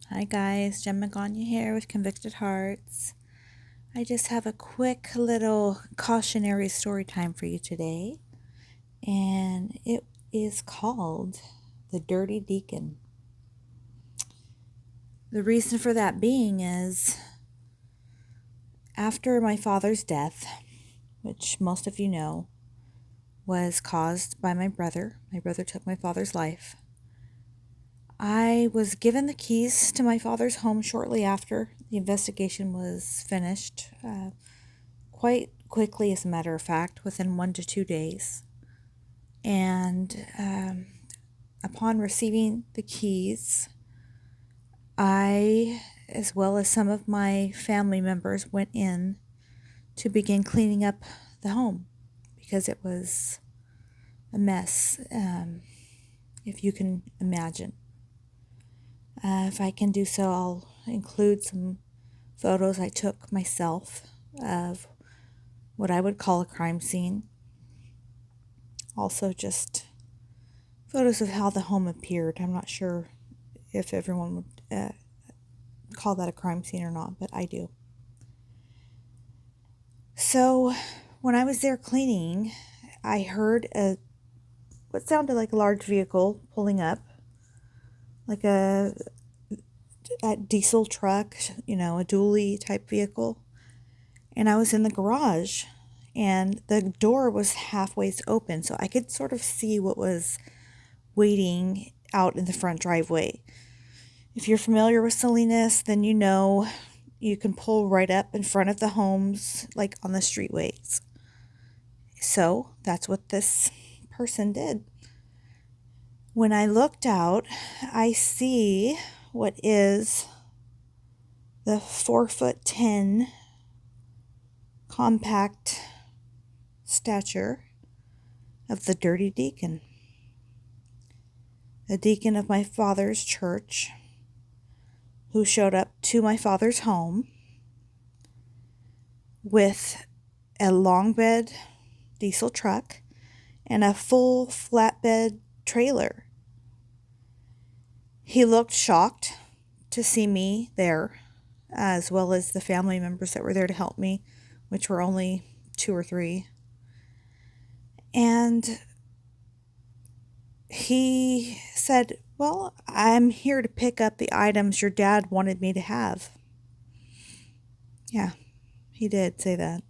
Hi guys, Jen Magana here with Convicted Hearts. I just have a quick little cautionary story time for you today, and it is called The Dirty Deacon. The reason for that being is after my father's death, which most of you know was caused by my brother. My brother took my father's life. I was given the keys to my father's home shortly after the investigation was finished, quite quickly, as a matter of fact, within 1 to 2 days. And upon receiving the keys, I, as well as some of my family members, went in to begin cleaning up the home because it was a mess, if you can imagine. If I can do so, I'll include some photos I took myself of what I would call a crime scene. Also, just photos of how the home appeared. I'm not sure if everyone would call that a crime scene or not, but I do. So, when I was there cleaning, I heard what sounded like a large vehicle pulling up, like a diesel truck, a dually type vehicle. And I was in the garage, and the door was halfway open, so I could sort of see what was waiting out in the front driveway. If you're familiar with Salinas, then you know you can pull right up in front of the homes, like on the streetways. So that's what this person did. When I looked out, I see what is the 4'10" compact stature of the Dirty Deacon, a deacon of my father's church, who showed up to my father's home with a long bed diesel truck and a full flatbed trailer. He looked shocked to see me there, as well as the family members that were there to help me, which were only 2 or 3. And he said, "Well, I'm here to pick up the items your dad wanted me to have." Yeah, he did say that.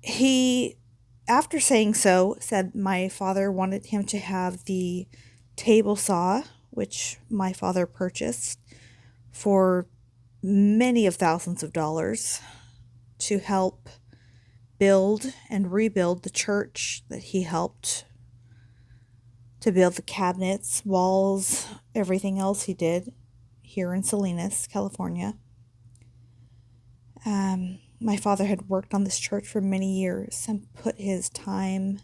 He, after saying so, said my father wanted him to have the table saw, which my father purchased for many of thousands of dollars, to help build and rebuild the church that he helped to build, the cabinets, walls, everything else he did here in Salinas, California. My father had worked on this church for many years and put his time,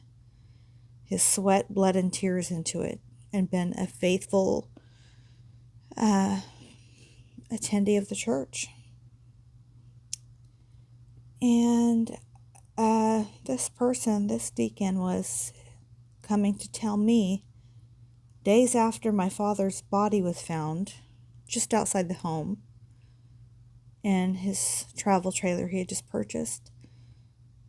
his sweat, blood, and tears into it, and been a faithful attendee of the church. And this person, this deacon, was coming to tell me days after my father's body was found just outside the home in his travel trailer he had just purchased,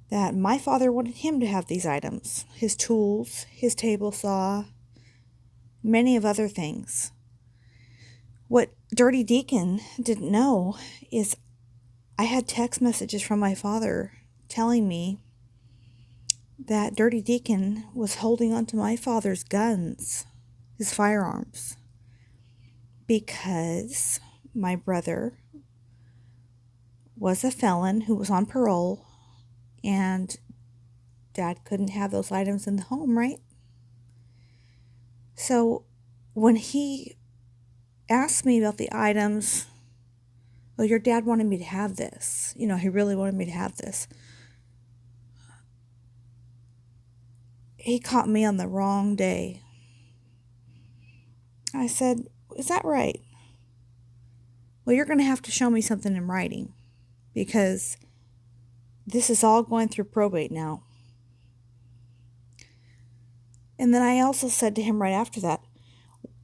that my father wanted him to have these items, his tools, his table saw, many of other things. What Dirty Deacon didn't know is I had text messages from my father telling me that Dirty Deacon was holding onto my father's guns, his firearms, because my brother was a felon who was on parole, and Dad couldn't have those items in the home, right? So when he asked me about the items, well, your dad wanted me to have this. He really wanted me to have this. He caught me on the wrong day. I said, "Is that right?" "Well, you're going to have to show me something in writing, because this is all going through probate now." And then I also said to him right after that,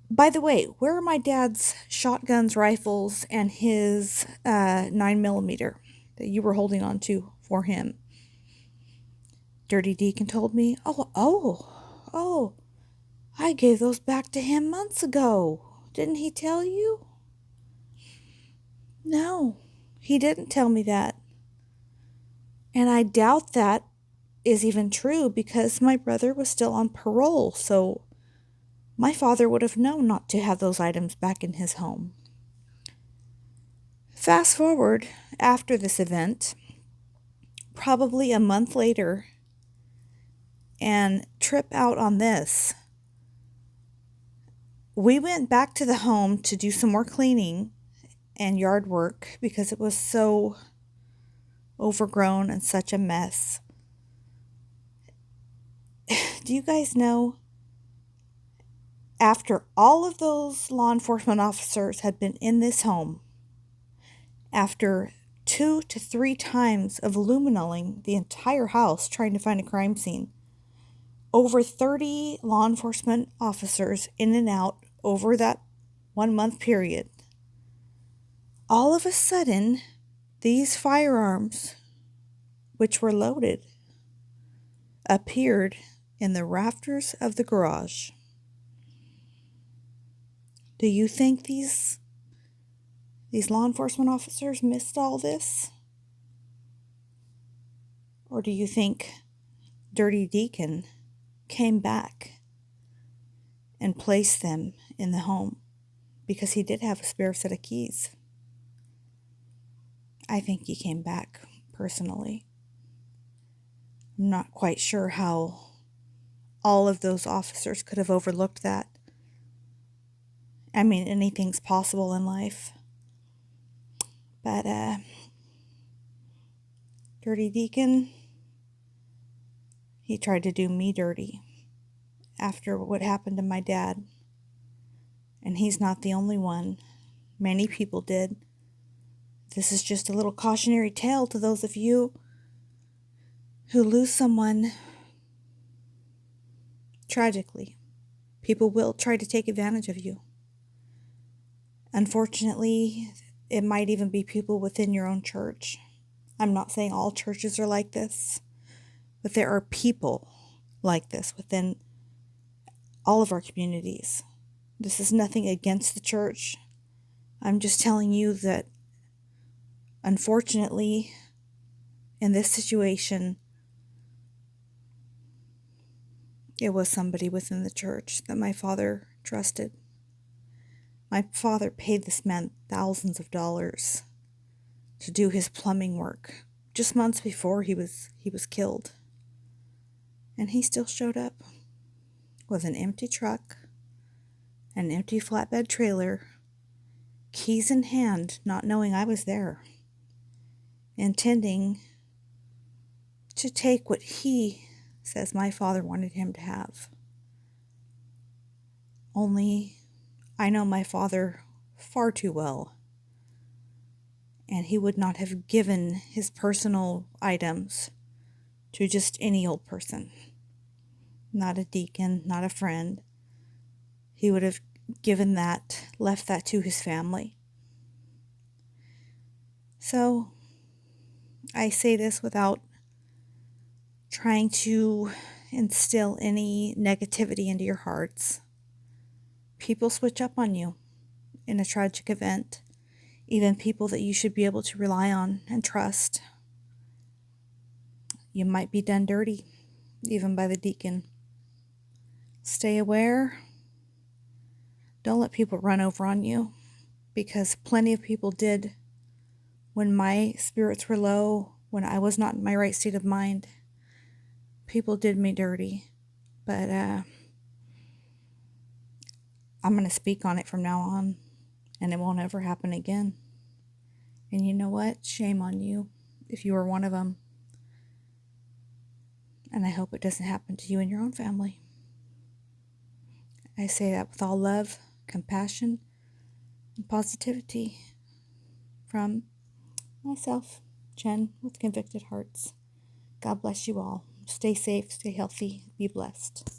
by the way, where are my dad's shotguns, rifles, and his 9mm that you were holding on to for him? Dirty Deacon told me, oh, I gave those back to him months ago. Didn't he tell you? No, he didn't tell me that. And I doubt that is even true because my brother was still on parole, so my father would have known not to have those items back in his home. Fast forward after this event, probably a month later, and trip out on this. We went back to the home to do some more cleaning and yard work because it was so overgrown and such a mess. Do you guys know, after all of those law enforcement officers had been in this home, after 2 to 3 times of luminaling the entire house trying to find a crime scene, over 30 law enforcement officers in and out over that 1-month period, all of a sudden, these firearms, which were loaded, appeared in the rafters of the garage. Do you think these law enforcement officers missed all this? Or do you think Dirty Deacon came back and placed them in the home because he did have a spare set of keys? I think he came back, personally. I'm not quite sure how all of those officers could have overlooked that. I mean, anything's possible in life. But, Dirty Deacon, he tried to do me dirty after what happened to my dad. And he's not the only one. Many people did. This is just a little cautionary tale to those of you who lose someone tragically. People will try to take advantage of you. Unfortunately, it might even be people within your own church. I'm not saying all churches are like this, but there are people like this within all of our communities. This is nothing against the church. I'm just telling you that, unfortunately, in this situation, it was somebody within the church that my father trusted. My father paid this man thousands of dollars to do his plumbing work just months before he was killed. And he still showed up with an empty truck, an empty flatbed trailer, keys in hand, not knowing I was there, intending to take what he says my father wanted him to have. Only I know my father far too well, and he would not have given his personal items to just any old person. Not a deacon, not a friend. He would have left that to his family. So, I say this without trying to instill any negativity into your hearts. People switch up on you in a tragic event, even people that you should be able to rely on and trust. You might be done dirty, even by the deacon. Stay aware. Don't let people run over on you, because plenty of people did when my spirits were low, when I was not in my right state of mind. People did me dirty, but I'm going to speak on it from now on, and it won't ever happen again. And you know what? Shame on you if you were one of them. And I hope it doesn't happen to you and your own family. I say that with all love, compassion, and positivity from myself, Jen, with Convicted Hearts. God bless you all. Stay safe, stay healthy, be blessed.